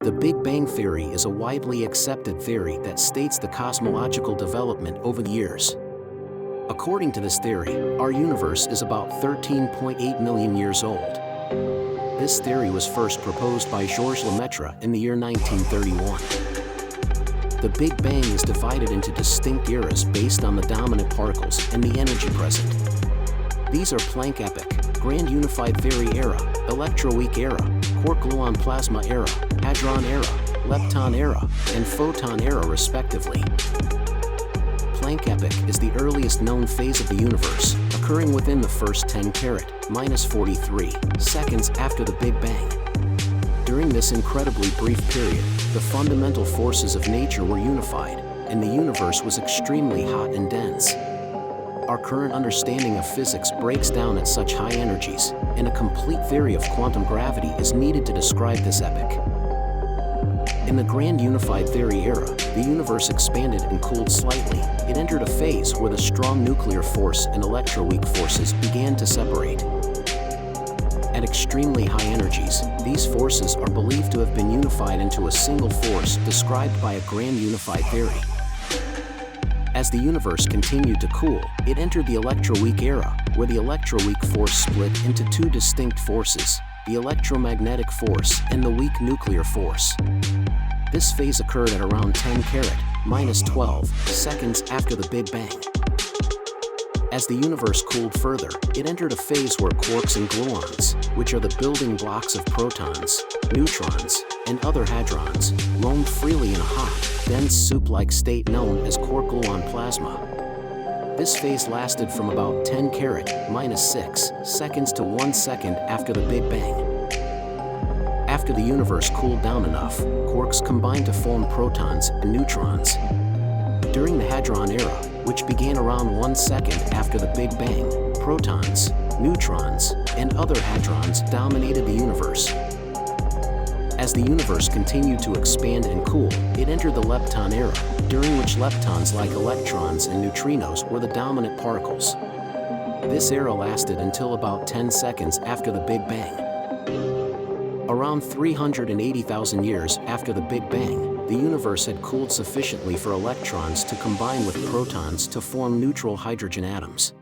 The Big Bang Theory is a widely accepted theory that states the cosmological development over the years. According to this theory, our universe is about 13.8 million years old. This theory was first proposed by Georges Lemaitre in the year 1931. The Big Bang is divided into distinct eras based on the dominant particles and the energy present. These are Planck epoch, Grand Unified Theory era, electroweak era, quark-gluon plasma era, hadron era, lepton era, and photon era respectively. Planck epoch is the earliest known phase of the universe, occurring within the first 10 carat, -43 seconds after the Big Bang. During this incredibly brief period, the fundamental forces of nature were unified, and the universe was extremely hot and dense. Our current understanding of physics breaks down at such high energies, and a complete theory of quantum gravity is needed to describe this epoch. In the Grand Unified Theory era, the universe expanded and cooled slightly. It entered a phase where the strong nuclear force and electroweak forces began to separate. At extremely high energies, these forces are believed to have been unified into a single force described by a Grand Unified Theory. As the universe continued to cool, it entered the electroweak era, where the electroweak force split into two distinct forces, the electromagnetic force and the weak nuclear force. This phase occurred at around 10 carat, -12 seconds after the Big Bang. As the universe cooled further, it entered a phase where quarks and gluons, which are the building blocks of protons, neutrons, and other hadrons, roamed freely in a hot, dense soup-like state known as quark-gluon plasma. This phase lasted from about 10 carat, -6 seconds to 1 second after the Big Bang. After the universe cooled down enough, quarks combined to form protons and neutrons. During the hadron era, which began around 1 second after the Big Bang, protons, neutrons, and other hadrons dominated the universe. As the universe continued to expand and cool, it entered the lepton era, during which leptons like electrons and neutrinos were the dominant particles. This era lasted until about 10 seconds after the Big Bang. Around 380,000 years after the Big Bang, the universe had cooled sufficiently for electrons to combine with protons to form neutral hydrogen atoms.